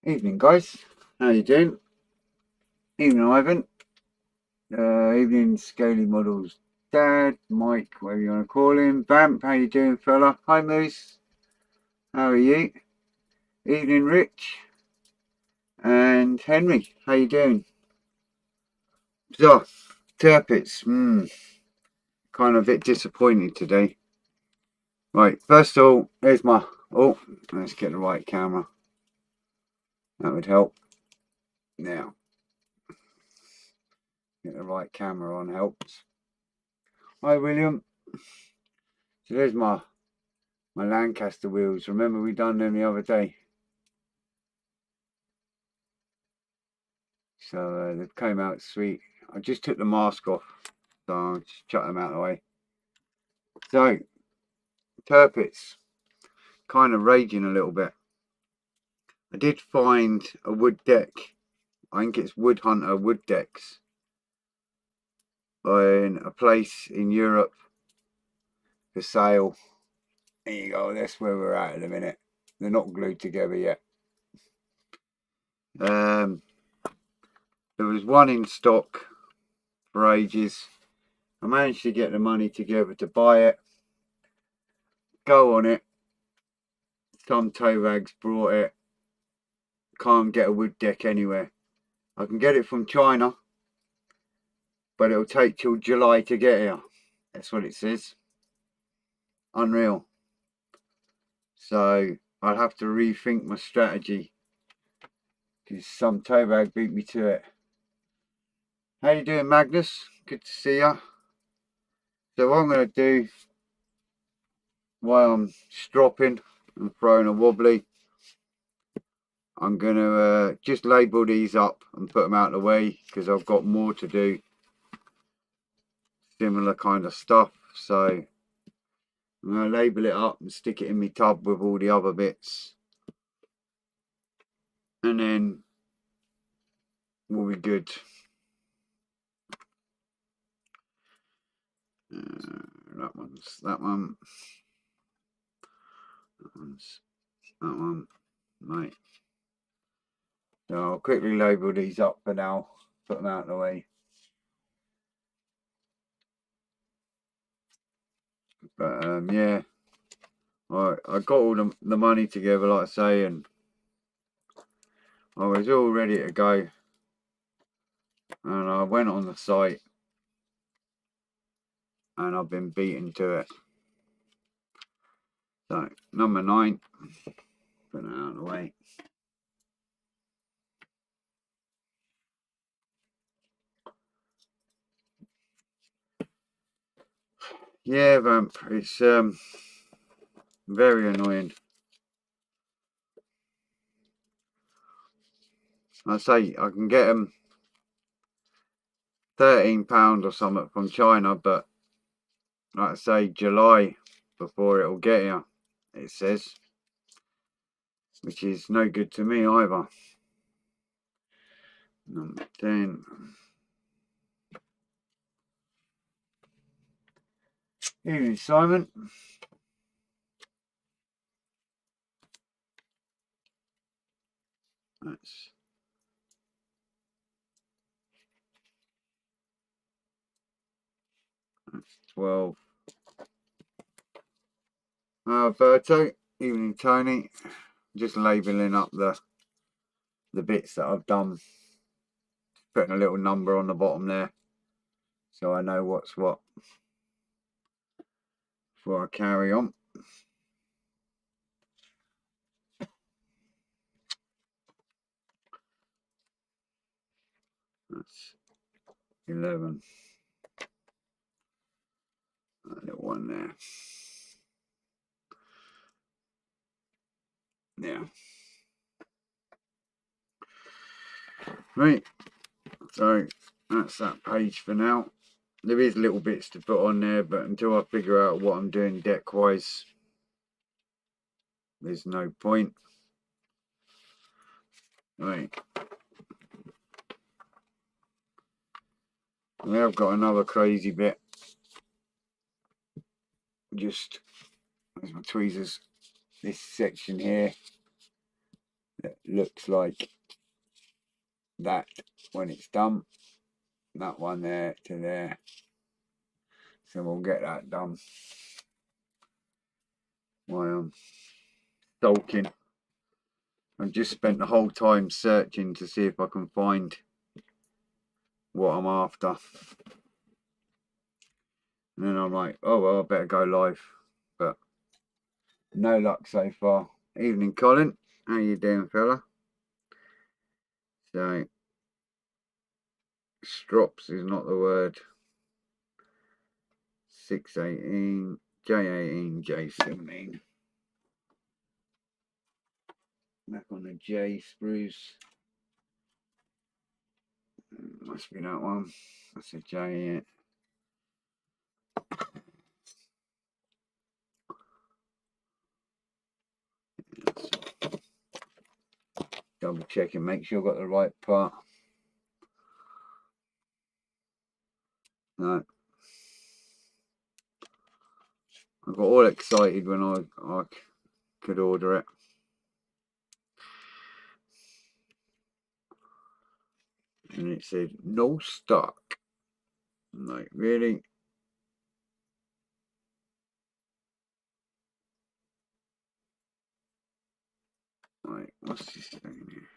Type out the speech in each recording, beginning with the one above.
Evening, guys. How you doing? Evening, Ivan. Evening, Scaly Models Dad, Mike, whatever you want to call him. Vamp, how you doing, fella? Hi, Moose. How are you? Evening, Rich. And Henry, how you doing? So, Tirpitz. Kind of a bit disappointed today. Right, first of all, here's my... Oh, let's get the right camera. That would help. Now, get the right camera on helps. Hi, William. So there's my Lancaster wheels. Remember we done them the other day? So they came out sweet. I just took the mask off, so I'll just chuck them out of the way. So, Tirpitz, kind of raging a little bit. I did find a wood deck. I think it's Wood Hunter wood decks in a place in Europe for sale. There you go. That's where we're at the minute. They're not glued together yet. There was one in stock for ages. I managed to get the money together to buy it. Go on it. Some toe rags brought it. Can't get a wood deck anywhere. I can get it from China, but it'll take till July to get here. That's what it says. Unreal. So I'll have to rethink my strategy because some toe rag beat me to it. How you doing, Magnus? Good to see you. So what I'm going to do while I'm stropping and throwing a wobbly, I'm going to just label these up and put them out of the way because I've got more to do. Similar kind of stuff. So I'm going to label it up and stick it in my tub with all the other bits. And then we'll be good. That one's that one. That one. Right. So I'll quickly label these up for now. Put them out of the way. But yeah. I got all the money together, like I say, and I was all ready to go. And I went on the site and I've been beaten to it. So number 9. Put that out of the way. Yeah, Vamp, it's very annoying. I say I can get them £13 or something from China, but like I say, July before it'll get here, it says, which is no good to me either. Number 10. Evening, Simon. That's 12. Berto. Evening, Tony. Just labelling up the bits that I've done. Putting a little number on the bottom there, so I know what's what before I carry on. That's 11. That little one there. Yeah. Right. So that's that page for now. There is little bits to put on there, but until I figure out what I'm doing deck wise, there's no point. Right. We have got another crazy bit. Just, there's my tweezers. This section here, that looks like that when it's done. That one there to there. So we'll get that done while I'm sulking. I've just spent the whole time searching to see if I can find what I'm after. And then I'm like, oh well, I better go live. But no luck so far. Evening, Colin. How you doing, fella? So, strops is not the word. 618, J18, J17. Back on the J spruce. Must be that one. That's a J, yeah. Double check and make sure I've got the right part. No. I got all excited when I could order it. And it said, no stock. I'm like, really? Right, what's this thing here?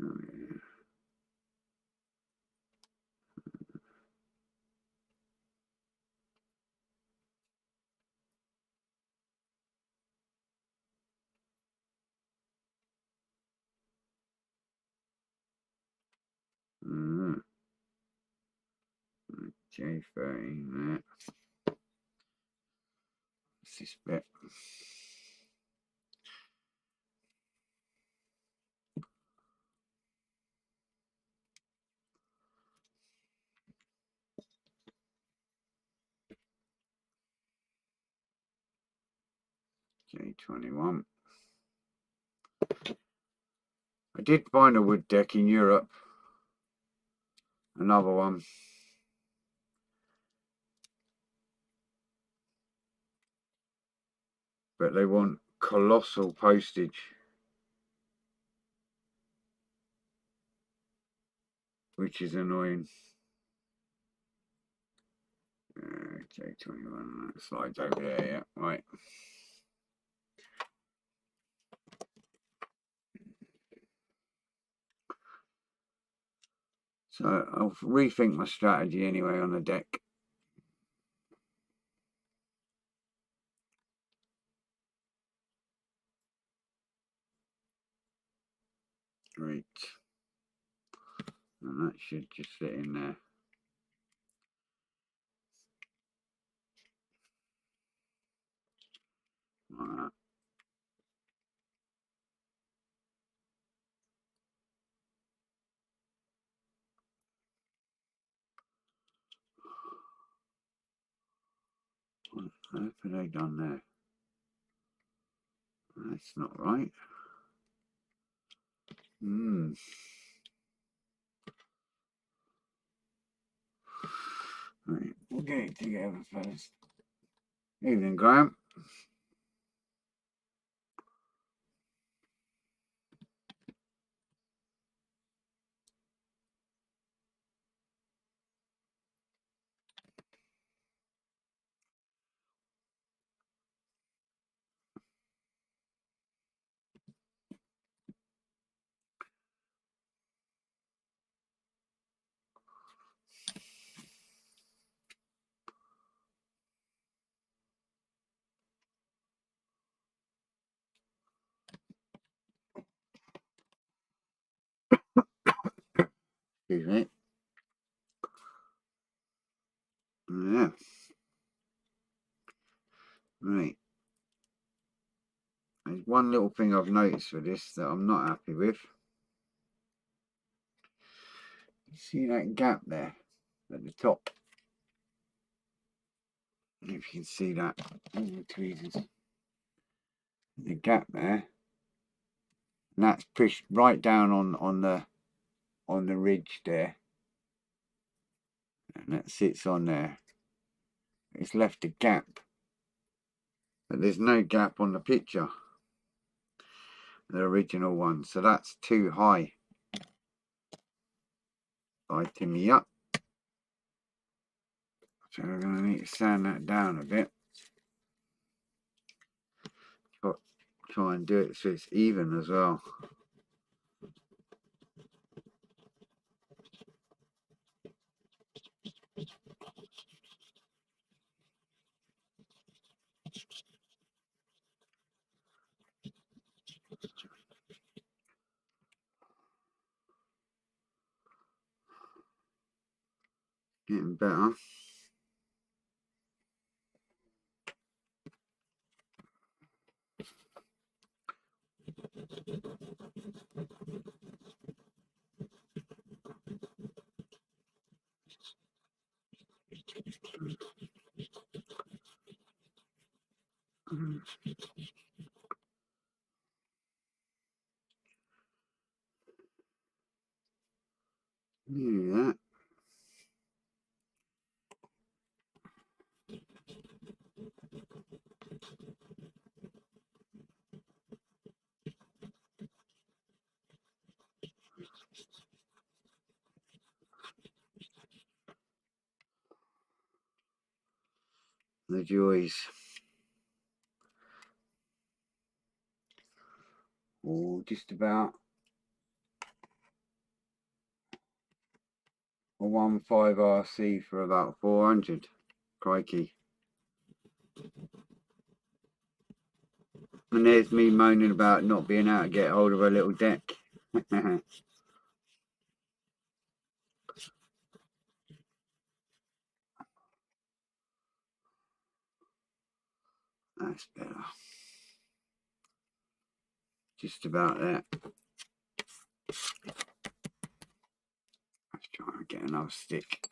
Oh, yeah. J13 there. What's this bit? J21. I did find a wood deck in Europe. Another one. But they want colossal postage. Which is annoying. J21, that slides over there, yeah, right. So I'll rethink my strategy anyway on the deck. Right. And that should just fit in there. Like that. What have they done there? That's not right. Right, we'll get it together first. Evening, Graham. Excuse me. Yeah. Right. There's one little thing I've noticed with this that I'm not happy with. See that gap there at the top? If you can see that, the tweezers. The gap there, and that's pushed right down on the ridge there, and that sits on there. It's left a gap, but there's no gap on the picture. the original one. So that's too high by Tamiya. So we're going to need to sand that down a bit. But try and do it so it's even as well. Getting better. Yeah. The joys. Oh, just about a 1.5 RC for about 400. Crikey. And there's me moaning about not being able to get hold of a little deck. That's better. Just about that. Let's try and get another stick.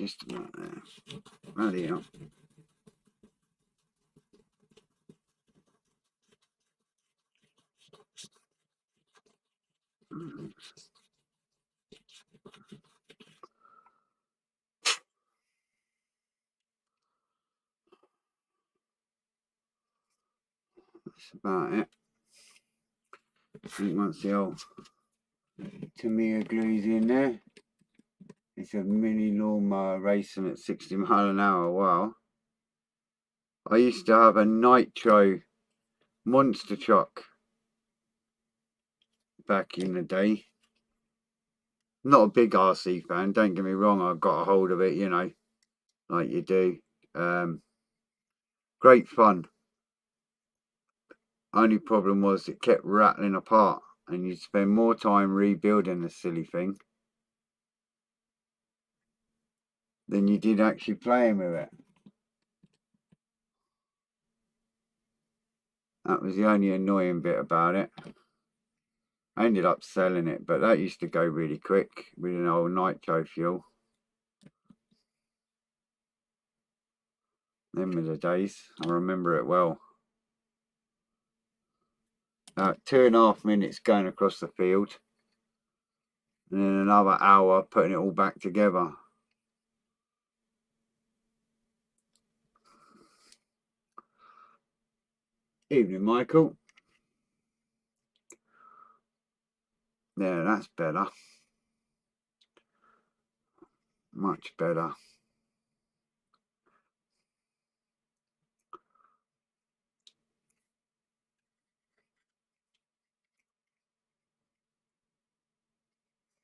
Just about there. Bloody hell. That's about it. I think once the old Tamiya glue's in there, it's a mini lawnmower racing at 60 mile an hour. Wow. I used to have a nitro monster truck back in the day. Not a big RC fan, don't get me wrong, I got a hold of it, you know, like you do. Great fun. Only problem was it kept rattling apart and you'd spend more time rebuilding the silly thing than you did actually playing with it. That was the only annoying bit about it. I ended up selling it, but that used to go really quick with an old nitro fuel. Them were the days. I remember it well. 2.5 minutes going across the field, and then another hour putting it all back together. Evening, Michael. Yeah, that's better. Much better.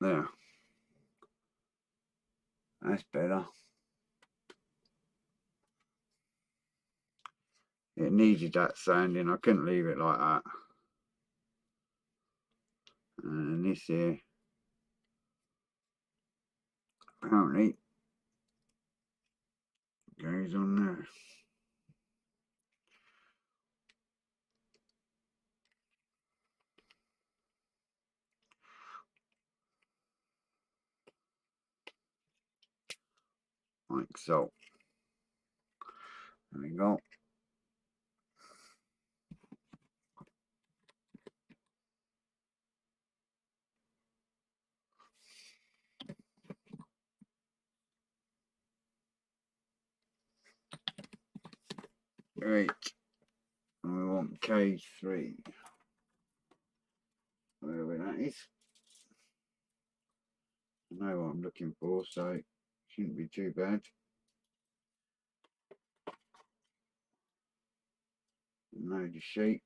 There. That's better. It needed that sanding. I couldn't leave it like that. And this here, apparently, goes on there. like so. There we go. Right, and we want K3, wherever that is. I know what I'm looking for, so it shouldn't be too bad. Know the shape.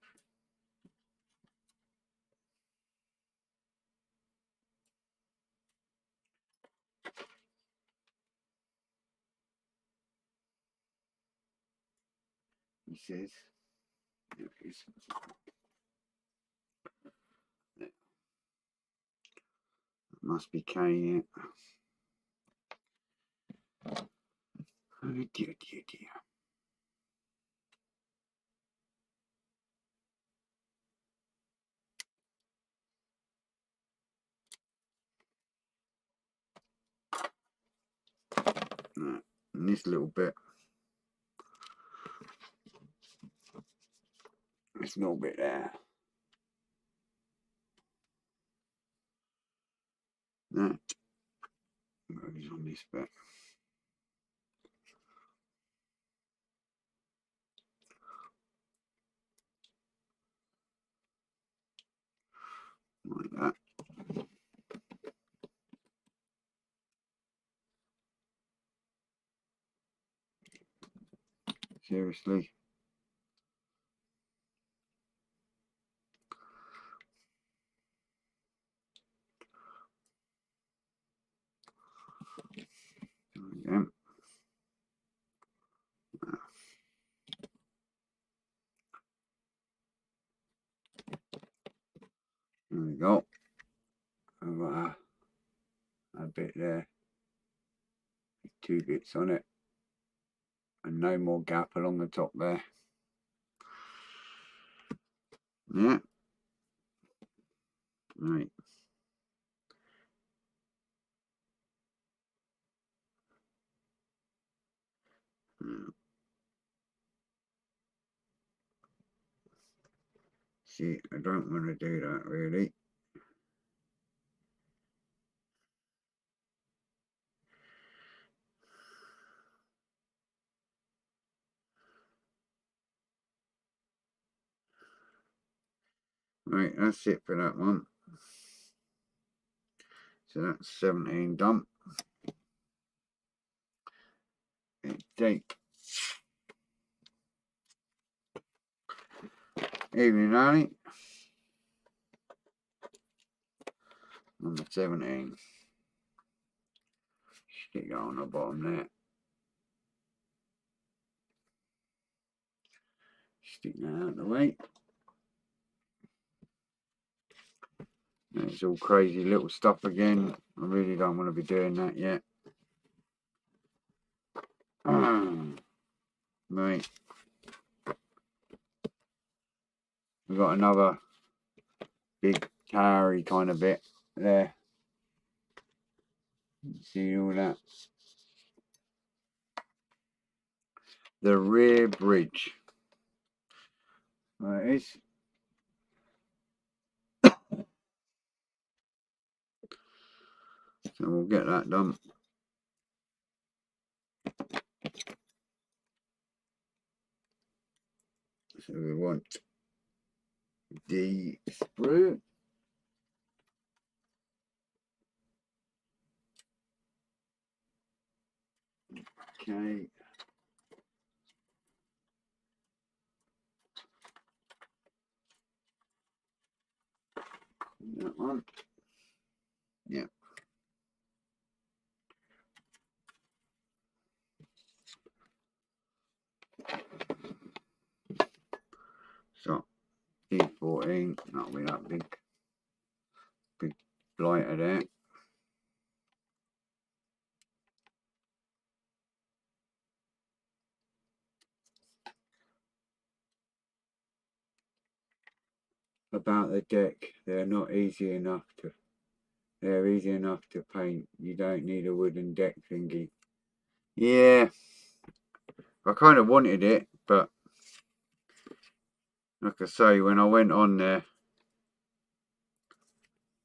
He says, there it is. That must be K, yeah. Oh dear, dear, dear. Right, and this little bit, this little bit there, that goes on this bit. Like that. Seriously. Again. There we go. I've got a bit there. 2 bits on it. And no more gap along the top there. Yeah. Right. See, I don't want to do that really. Right, that's it for that one. So that's 17 done. Take. Evening, Annie. Number 17. Stick it on the bottom there. Stick that out of the way. And it's all crazy little stuff again. I really don't want to be doing that yet. Right. We've got another big towery kind of bit there. See all that? The rear bridge. There it is. So we'll get that done. So we want the sprue. Okay. That one. Yeah. So D14, that'll be that big blighter there. About the deck, they're easy enough to paint. You don't need a wooden deck thingy. Yeah, I kind of wanted it, but like I say, when I went on there,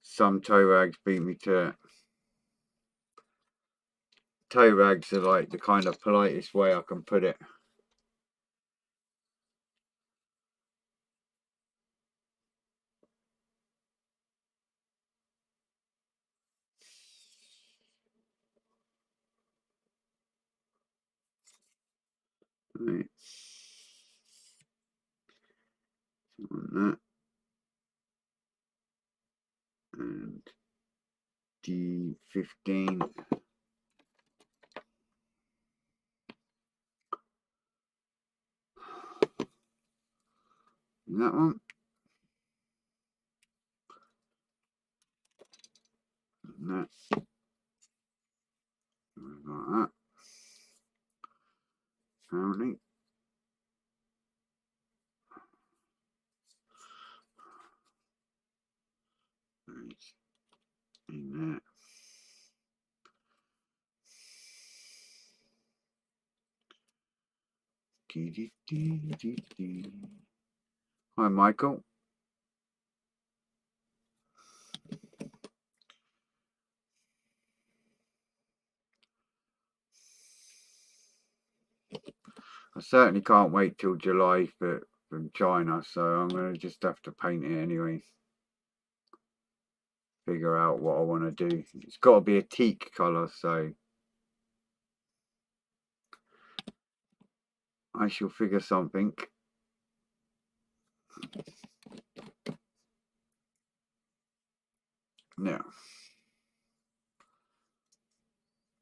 some toe rags beat me to it. Toe rags are like the kind of politest way I can put it. Right. On that. And D15. That one. And that. Like that. Apparently. Right. In there. Hi, Michael. I certainly can't wait till July from China, so I'm going to just have to paint it anyway. Figure out what I want to do. It's got to be a teak colour, so I shall figure something. Now,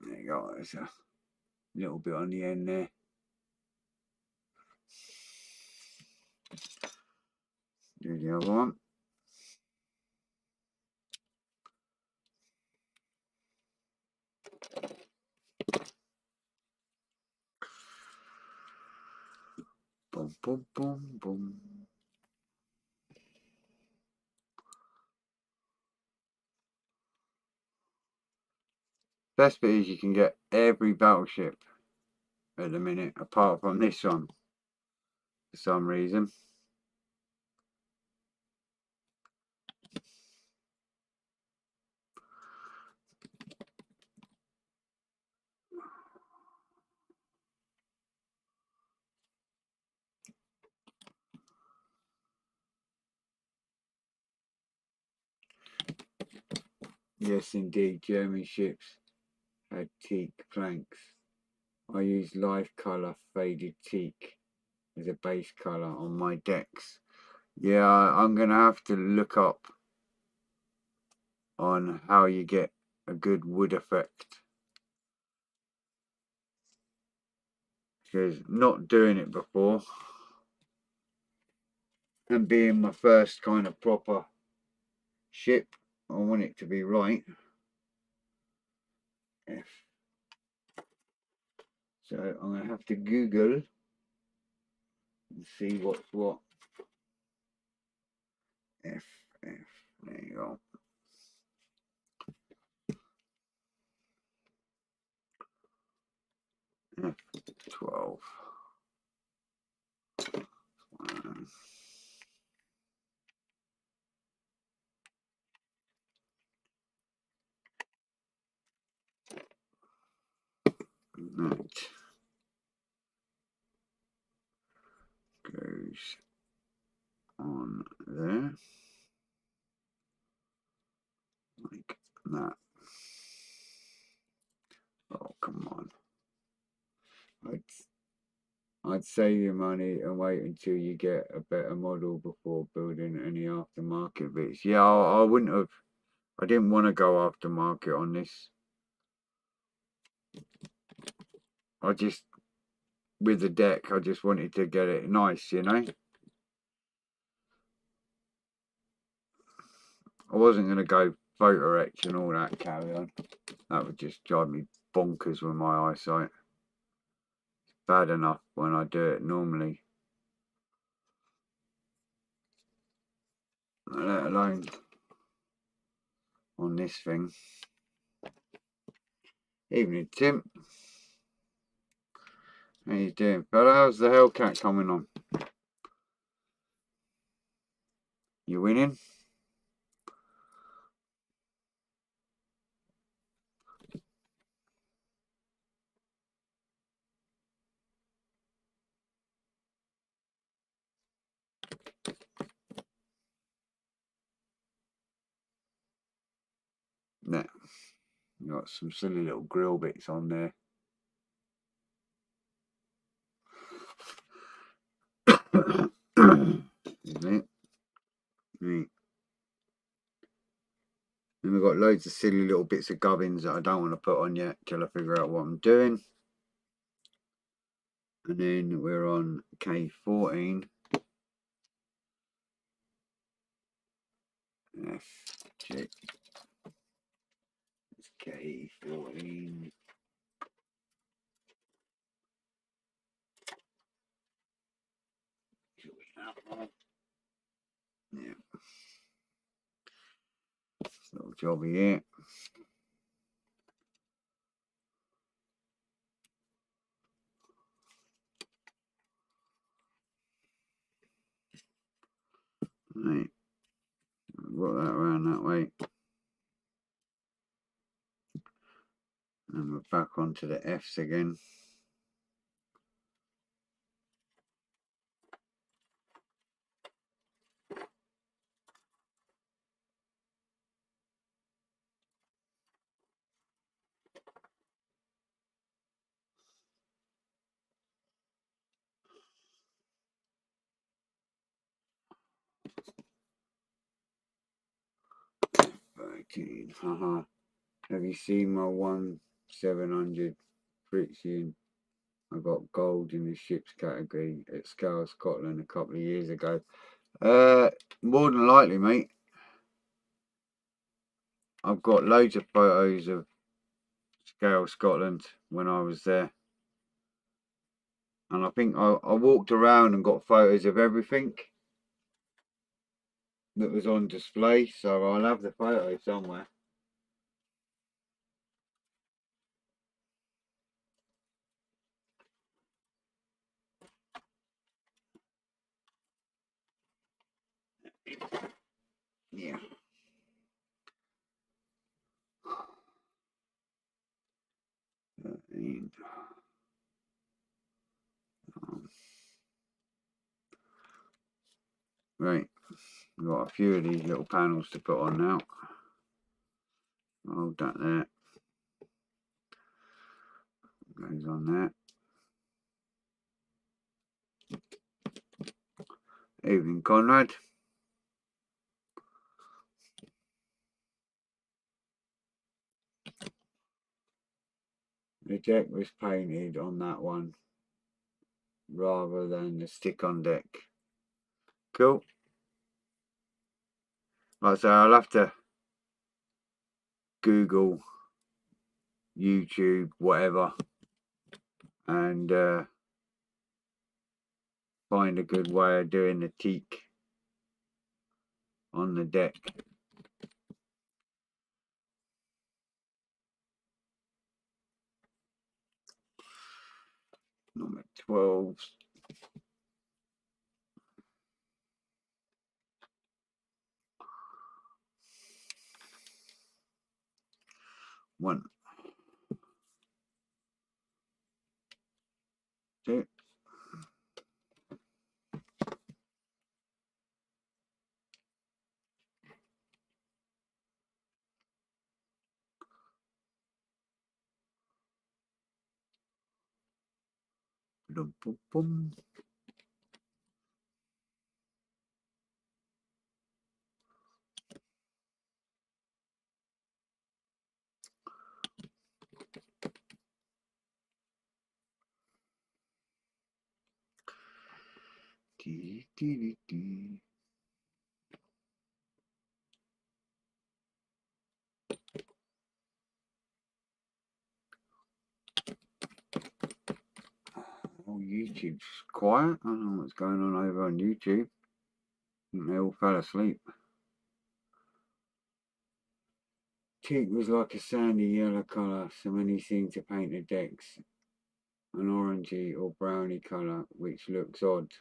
there you go. There's a little bit on the end there. Do the other one. Boom, boom, boom, boom. Best bit is you can get every battleship at the minute, apart from this one, for some reason. Yes, indeed, German ships had teak planks. I use life colour faded teak as a base colour on my decks. Yeah, I'm going to have to look up on how you get a good wood effect. Because not doing it before and being my first kind of proper ship, I want it to be right. F. So I'm going to have to Google and see what's what. F, F, there you go. F12. That goes on there, like that. Oh, come on. I'd save your money and wait until you get a better model before building any aftermarket bits. Yeah, I wouldn't have. I didn't want to go aftermarket on this. I just, with the deck, I just wanted to get it nice, you know. I wasn't going to go photo etch and all that carry on. That would just drive me bonkers with my eyesight. It's bad enough when I do it normally, let alone on this thing. Evening, Tim. How you doing, fella? How's the Hellcat coming on? You winning? Nah. You got some silly little grill bits on there. Isn't it? Right. And we've got loads of silly little bits of gubbins that I don't want to put on yet till I figure out what I'm doing. And then we're on K14. F, check. It's K14. Yeah. Little job here. Right. Got that around that way. And we're back onto the Fs again. Haha. Have you seen my 1700 Fritzian? I got gold in the ships category at Scale Scotland a couple of years ago. More than likely, mate. I've got loads of photos of Scale Scotland when I was there. And I think I walked around and got photos of everything that was on display. So I'll have the photo somewhere. Yeah. Right. We've got a few of these little panels to put on now. Hold that there. Goes on there. Evening, Conrad. The deck was painted on that one rather than the stick on deck. Cool. Like I say, I'll have to Google, YouTube, whatever, and find a good way of doing the teak on the deck. Number 12. One. Two. Boom, boom, boom. Dee, dee, dee, dee. Oh, YouTube's quiet. I don't know what's going on over on YouTube. I think they all fell asleep. Teak was like a sandy yellow colour, so when he seemed to paint the decks, an orangey or browny colour, which looks odd.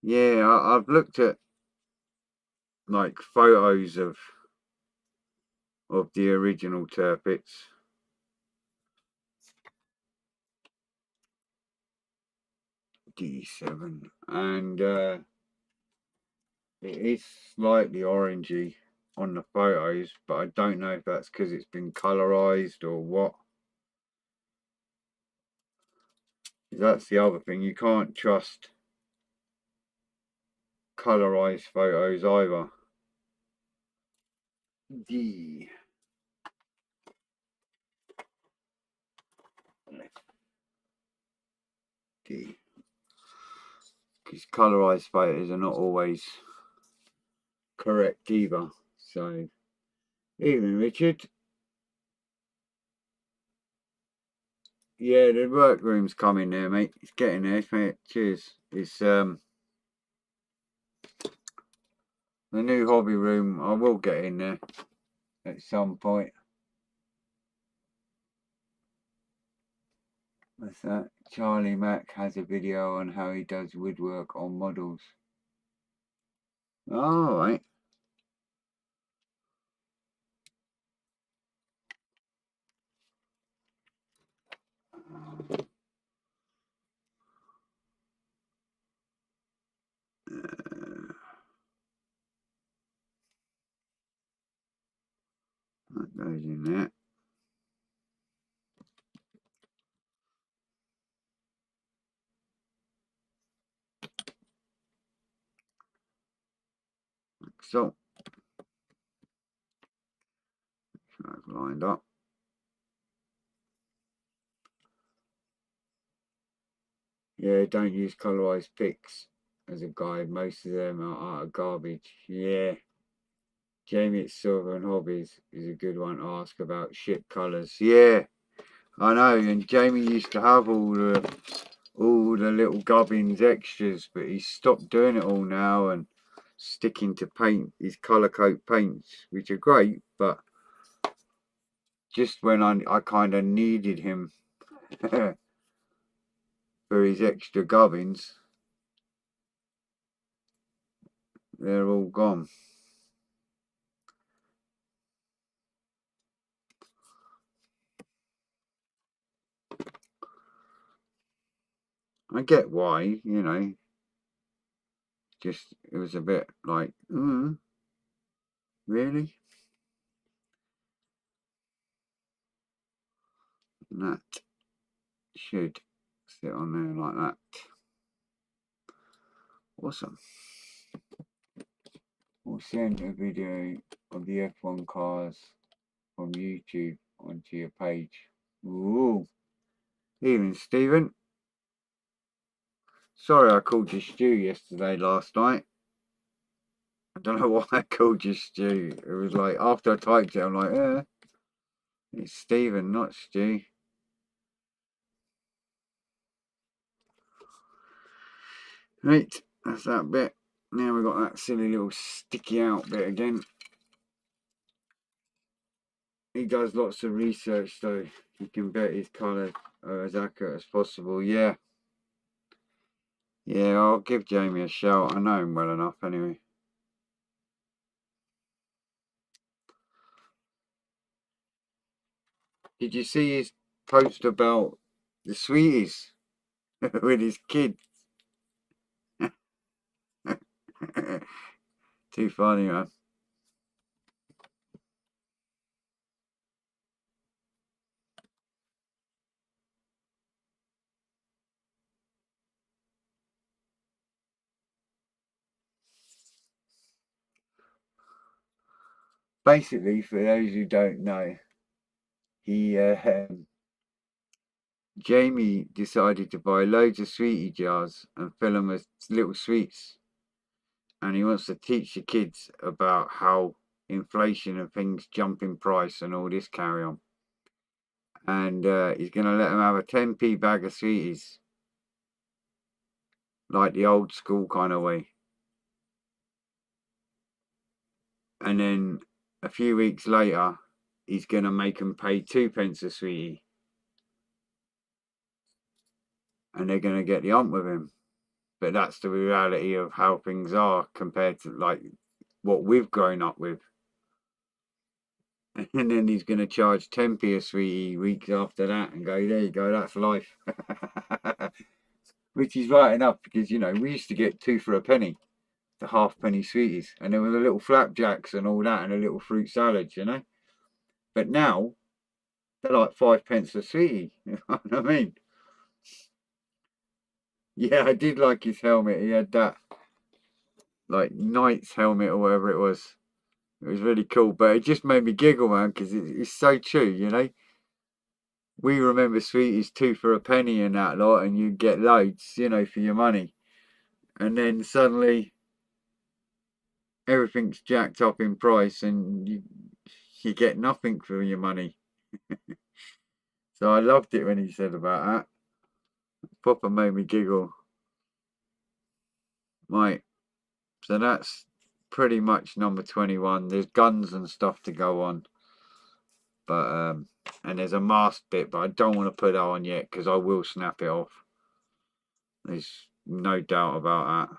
Yeah, I've looked at like photos of the original Tirpitz. D7, and it is slightly orangey on the photos, but I don't know if that's because it's been colorized or what. That's the other thing, you can't trust colorized photos either. D. D. Because colorized photos are not always correct either. So, evening, Richard. Yeah, the workroom's coming there, mate. It's getting there, mate. Cheers. It's the new hobby room. I will get in there at some point. What's that? Charlie Mack has a video on how he does woodwork on models. All right. That goes in there. So, that's lined up. Yeah, don't use colorized pics as a guide. Most of them are utter garbage. Yeah. Jamie at Silver and Hobbies is a good one to ask about shit colours. Yeah, I know. And Jamie used to have all the little gubbins extras, but he's stopped doing it all now and sticking to paint, his colour coat paints, which are great, but just when I kind of needed him for his extra gubbins, they're all gone. I get why, you know, just it was a bit like, really? And that should sit on there like that. Awesome. We'll send a video of the F1 cars from YouTube onto your page. Ooh. Evening, Stephen. Sorry I called you Stu last night. I don't know why I called you Stu. It was like, after I typed it, I'm like, it's Stephen, not Stu. Right, that's that bit. Now we've got that silly little sticky out bit again. He does lots of research, so you can bet his colours are as accurate as possible. Yeah. Yeah, I'll give Jamie a shout. I know him well enough anyway. Did you see his post about the sweeties with his kids? Too funny, man. Basically, for those who don't know, he Jamie decided to buy loads of sweetie jars and fill them with little sweets, and he wants to teach the kids about how inflation and things jump in price and all this carry on. And he's going to let them have a 10p bag of sweeties, like the old school kind of way. And then a few weeks later, he's going to make them pay 2p a sweetie. and they're going to get the hump with him. But that's the reality of how things are compared to like what we've grown up with. And then he's going to charge 10p a sweetie weeks after that and go, there you go, that's life. Which is right enough, because, you know, we used to get 2 for a penny, the halfpenny sweeties. And there were the little flapjacks and all that and the little fruit salads, you know. But now, they're like 5p a sweetie. You know what I mean? Yeah, I did like his helmet. He had that, like, knight's helmet or whatever it was. It was really cool, but it just made me giggle, man, because it's so true, you know. We remember sweeties 2 for a penny and that lot, and you get loads, you know, for your money. And then suddenly everything's jacked up in price, and you get nothing for your money. So I loved it when he said about that. Proper made me giggle. Right, so that's pretty much number 21. There's guns and stuff to go on. But and there's a mask bit, but I don't want to put that on yet because I will snap it off. There's no doubt about that.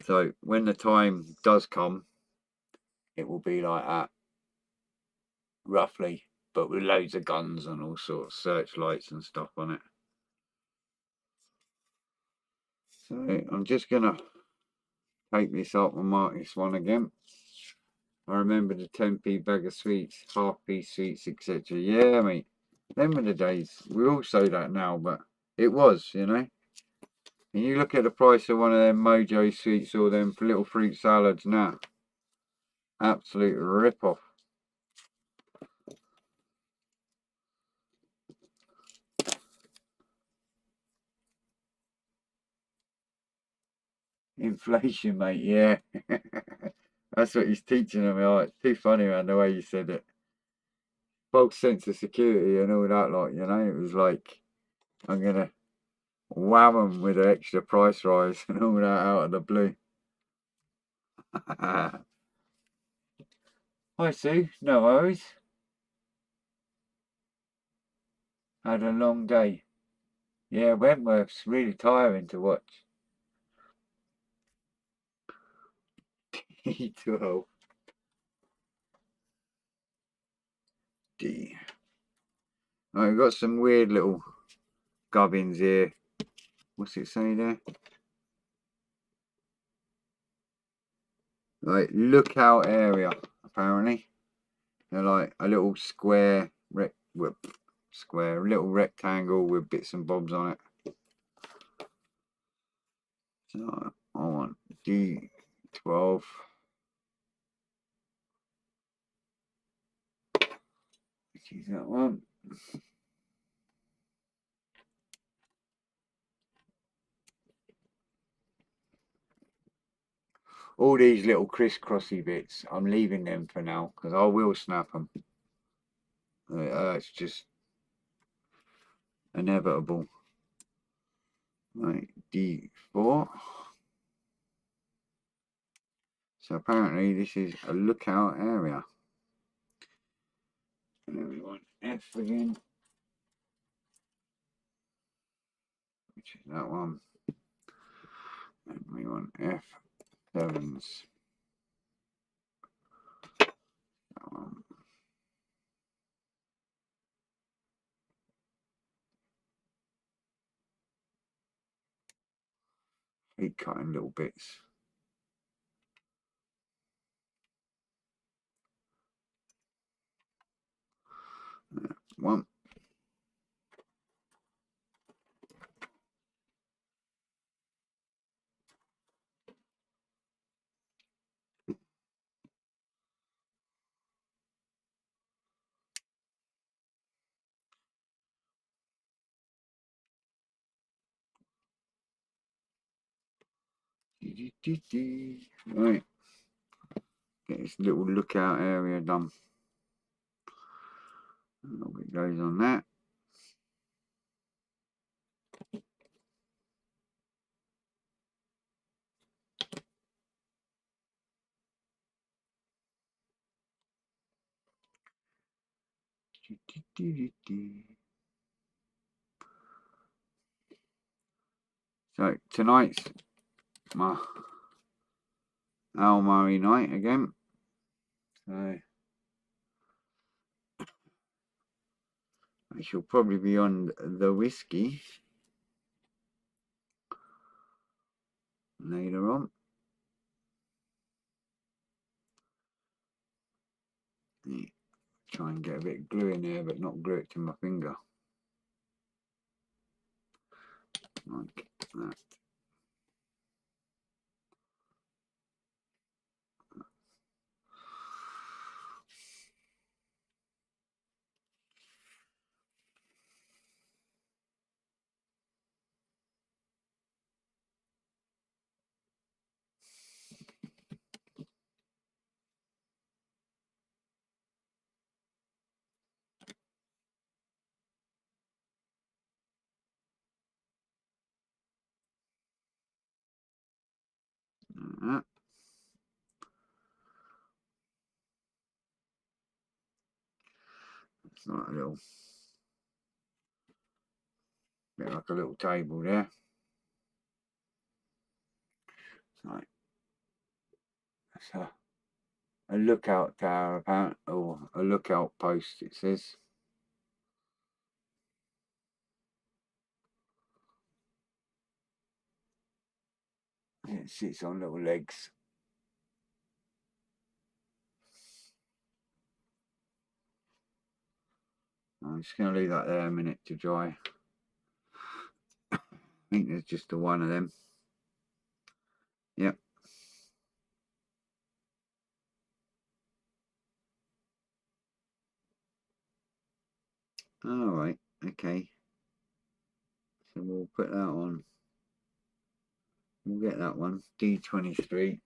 So when the time does come, it will be like that, roughly, but with loads of guns and all sorts, searchlights and stuff on it. So I'm just gonna take this up and mark this one again. I remember the 10p bag of sweets, half-p sweets, etc. Yeah, mate. Them were the days. We all say that now, but it was, you know. And you look at the price of one of them Mojo sweets or them little fruit salads now. Absolute rip-off. Inflation, mate, yeah. That's what he's teaching them. Oh, it's too funny, man, the way you said it. False sense of security and all that, like, you know. It was like, I'm going to wham them with an extra price rise and all that out of the blue. Hi, Sue. No worries. Had a long day. Yeah, Wentworth's really tiring to watch. E12. D. Oh, we've got some weird little gubbins here. What's it say there? Like, lookout area, apparently. They're like a little square, little rectangle with bits and bobs on it. So I want D12. Which is that one. All these little crisscrossy bits, I'm leaving them for now because I will snap them. It's just inevitable. Right, D4. So apparently this is a lookout area. And then we want F again, which is that one. And we want F7s. That one. Hate cutting little bits. One. Right. Get this little lookout area done. A little bit goes on that. So tonight's my Al Murray night again. So I shall probably be on the whiskey later on. Try and get a bit of glue in there, but not glue it to my finger. Like that. That. It's like a little, bit like a little table there. It's like that's a lookout tower, apparently, or a lookout post. It says. It sits on little legs. I'm just going to leave that there a minute to dry. I think there's just the one of them. Yep. All right. Okay. So we'll put that on. We'll get that one. D23.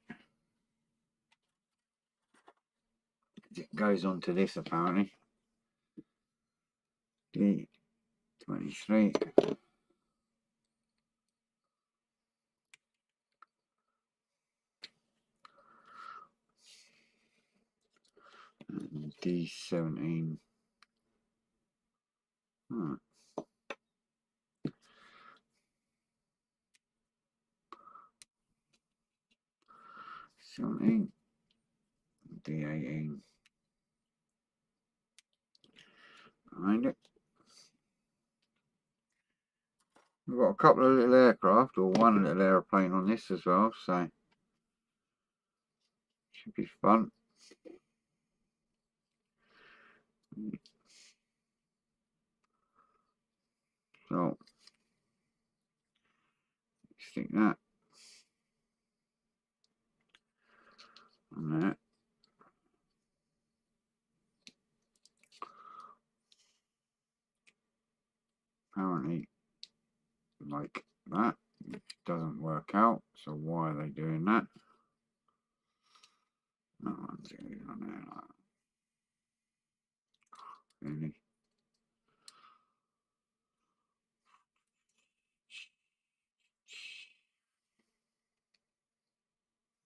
It goes on to this apparently. D23. And D17. Right. 17. D18. Behind it. We've got a couple of little aircraft, or one little aeroplane on this as well, so should be fun. So stick that on there. Apparently like that. It doesn't work out, so why are they doing that? No one's going on there like that. Really?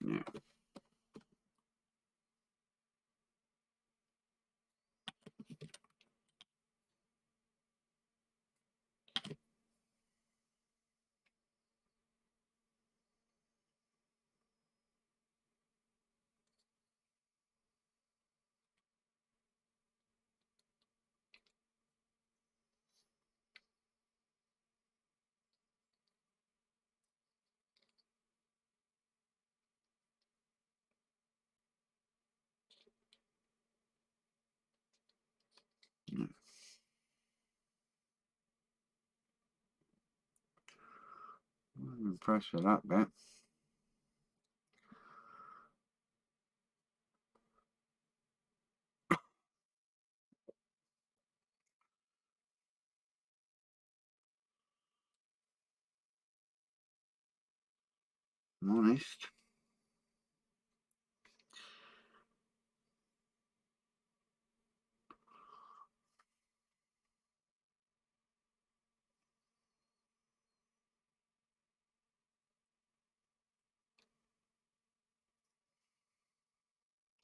Yeah. I'm impressed with that bit. I'm honest.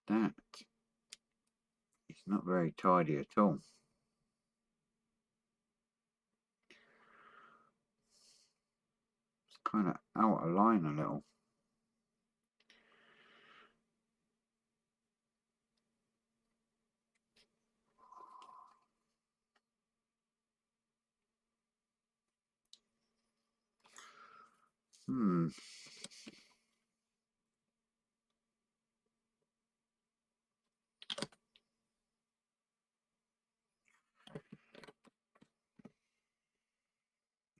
That is not very tidy at all. kind of out of line a little.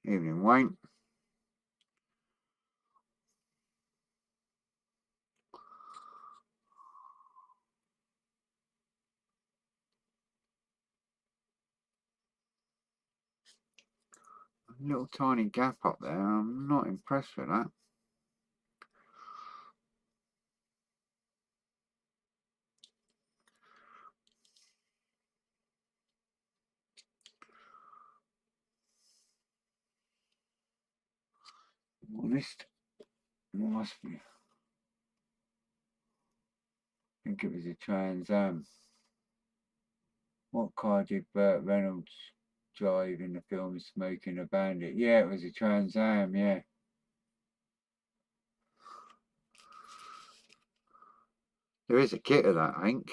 Evening, Wayne. A little tiny gap up there. I'm not impressed with that. Honest, it must be. I think it was a Trans Am. What car did Burt Reynolds drive in the film Smoking a Bandit? Yeah, it was a Trans Am, yeah. There is a kit of that, I think.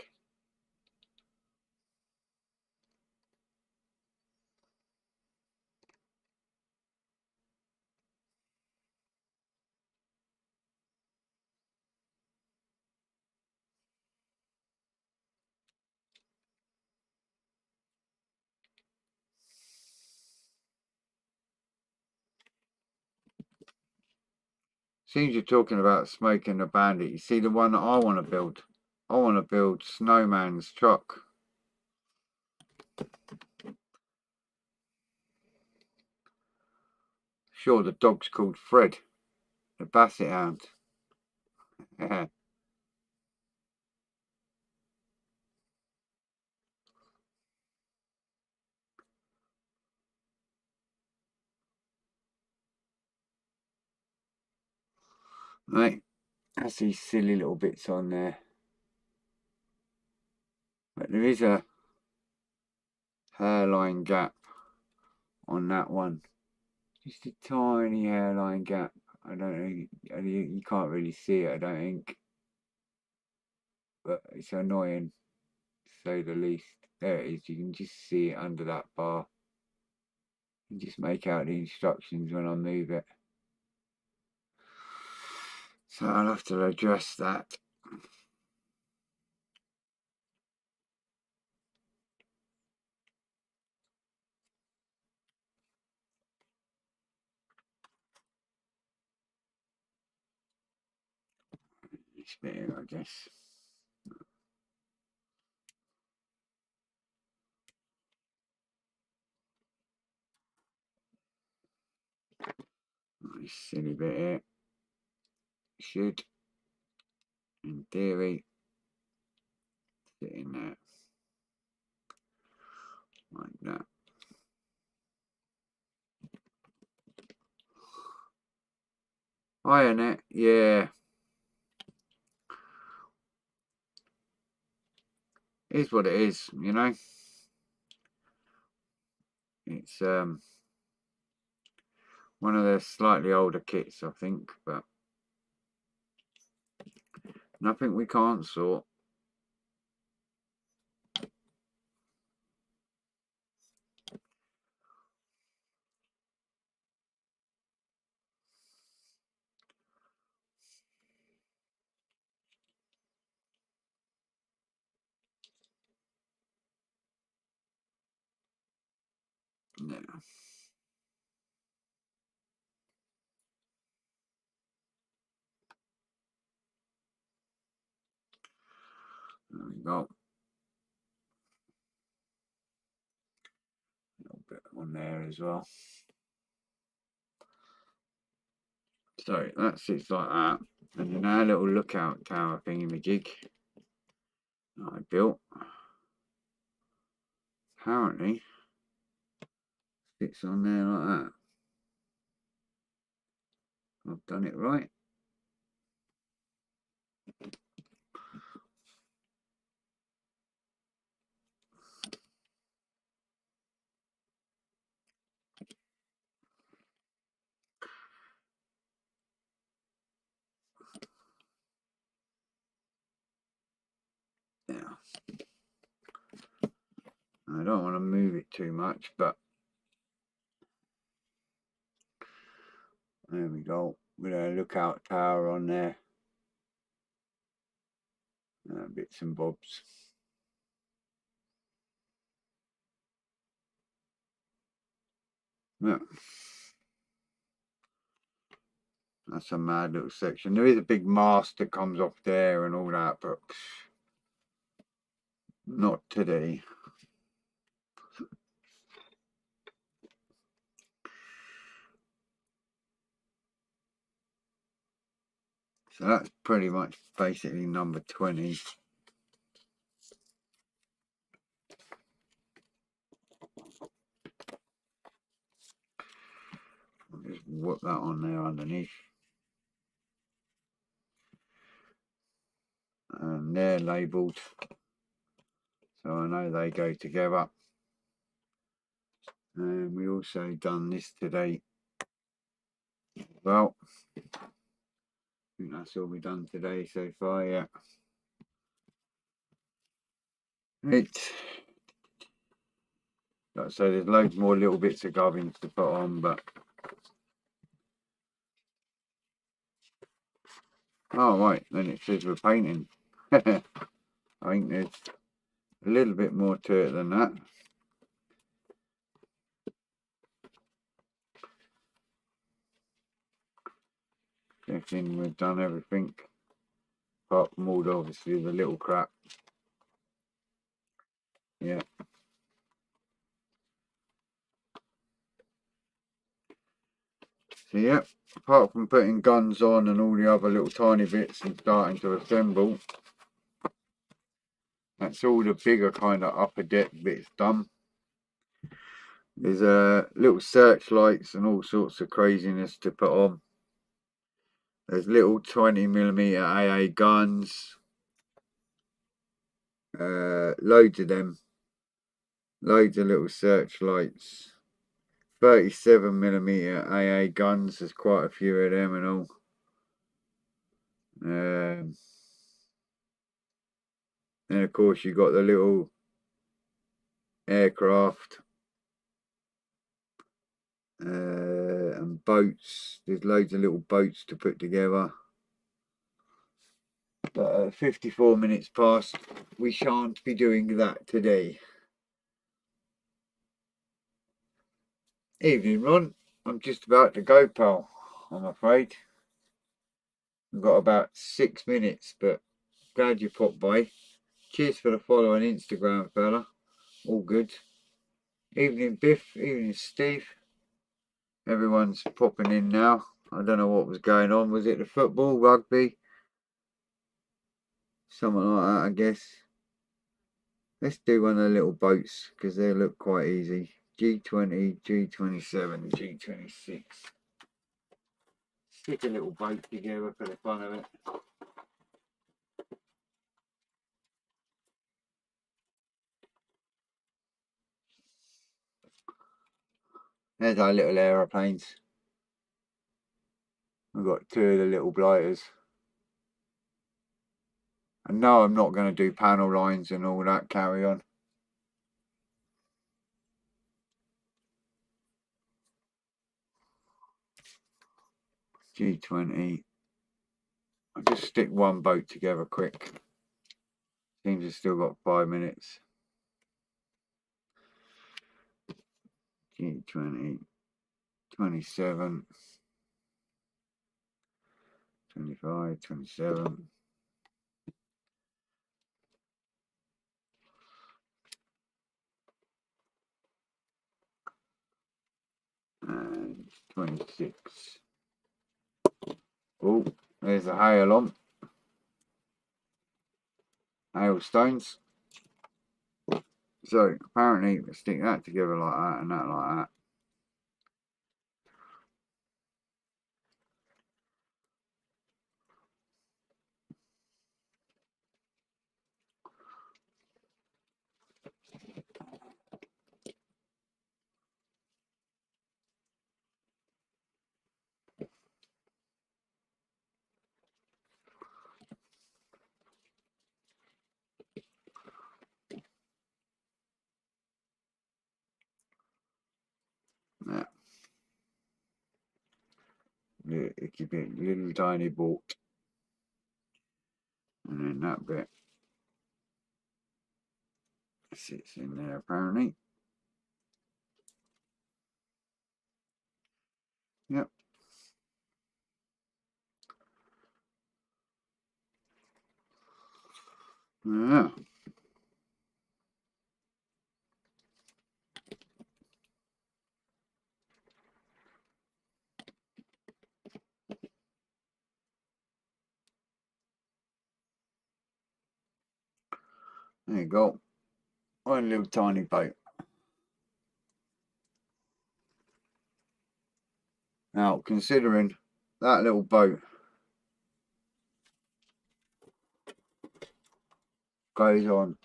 Seems you're talking about Smoking a Bandit. You see the one that I want to build? I want to build Snowman's truck. Sure, the dog's called Fred, the Basset Hound. Yeah. Right, that's these silly little bits on there. But there is a hairline gap on that one. Just a tiny hairline gap. I don't know, you can't really see it, I don't think. But it's annoying, to say the least. There it is, you can just see it under that bar. You just make out the instructions when I move it. So I'll have to address that. This bit here, I guess. This silly bit here should, in theory, sit in there like that. Iron it, yeah. It is what it is, you know. It's one of the slightly older kits, I think, but nothing we can't sort. Yeah. There we go. A little bit on there as well. So that sits like that. And then our little lookout tower thingy-majig that I built apparently sits on there like that. I've done it right. I don't want to move it too much, but there we go. With a lookout tower on there. Bits and bobs. Yeah. That's a mad little section. There is a big mast that comes off there and all that, but not today. So that's pretty much basically number 20. I'll just whip that on there underneath. And they're labelled, so I know they go together. And we also done this today. Well, I think that's all we've done today so far, yeah. It's, like I say, there's loads more little bits of gubbins to put on, but oh right, then it says we're painting. I think there's a little bit more to it than that. Checking we've done everything, apart from all obviously the little crap. Yeah. So yeah, apart from putting guns on and all the other little tiny bits and starting to assemble, that's all the bigger kind of upper deck bits done. There's little searchlights and all sorts of craziness to put on. There's little 20mm AA guns, loads of them, loads of little searchlights. 37mm AA guns, there's quite a few of them and all. And of course you've got the little aircraft and boats. There's loads of little boats to put together. But 54 minutes past, we shan't be doing that today. Evening, Ron. I'm just about to go, pal, I'm afraid. We've got about 6 minutes, but glad you popped by. Cheers for the follow on Instagram, fella. All good. Evening, Biff. Evening, Steve. Everyone's popping in now. I don't know what was going on. Was it the football, rugby? Something like that, I guess. Let's do one of the little boats because they look quite easy. G20, G27, G26. Stick a little boat together for the fun of it. There's our little aeroplanes. We've got two of the little blighters. And no, I'm not going to do panel lines and all that carry on. G20. I'll just stick one boat together quick. Seems it's still got 5 minutes. G20, 27, 25, 27. And 26. Oh, there's the hail on. Hailstones. So apparently we stick that together like that and that like that. It could be a little tiny bolt. And then that bit sits in there apparently. Yep. Yeah. There you go. One little tiny boat. Now, considering that little boat goes on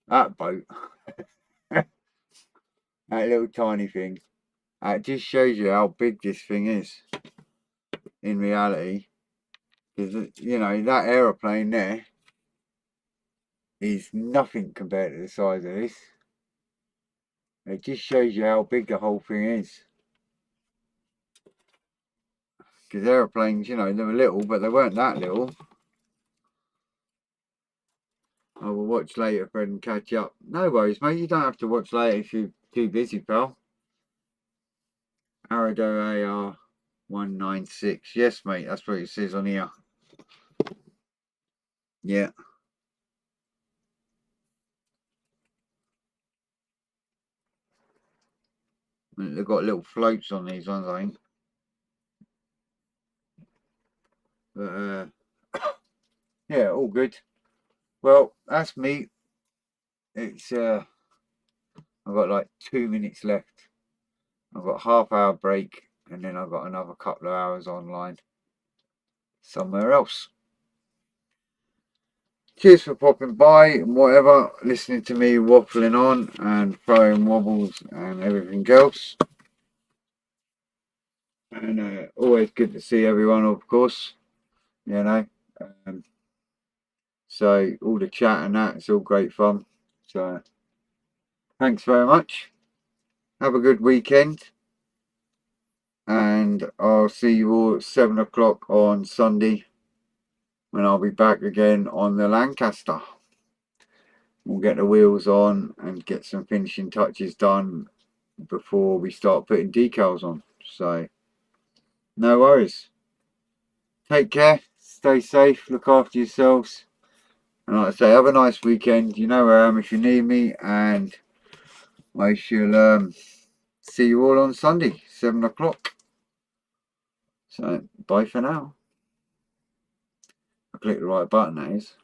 that boat, that little tiny thing, it just shows you how big this thing is in reality. Because, you know, that aeroplane there is nothing compared to the size of this. It just shows you how big the whole thing is. Because aeroplanes, you know, they were little, but they weren't that little. I will watch later, Fred, and catch up. No worries, mate. You don't have to watch later if you're too busy, pal. Arado AR196. Yes, mate. That's what it says on here. Yeah. They've got little floats on these ones, I think. But, yeah, all good. Well, that's me. It's, I've got like 2 minutes left. I've got a half-hour break, and then I've got another couple of hours online somewhere else. Cheers for popping by and whatever, listening to me waffling on and throwing wobbles and everything else. And always good to see everyone, of course, you know. So all the chat and that, it's all great fun. So thanks very much. Have a good weekend. And I'll see you all at 7 o'clock on Sunday when I'll be back again on the Lancaster. We'll get the wheels on and get some finishing touches done before we start putting decals on. So no worries. Take care, stay safe, look after yourselves, and like I say, have a nice weekend. You know where I am if you need me, and I shall see you all on Sunday, 7 o'clock. So bye for now. I clicked the right button, that is.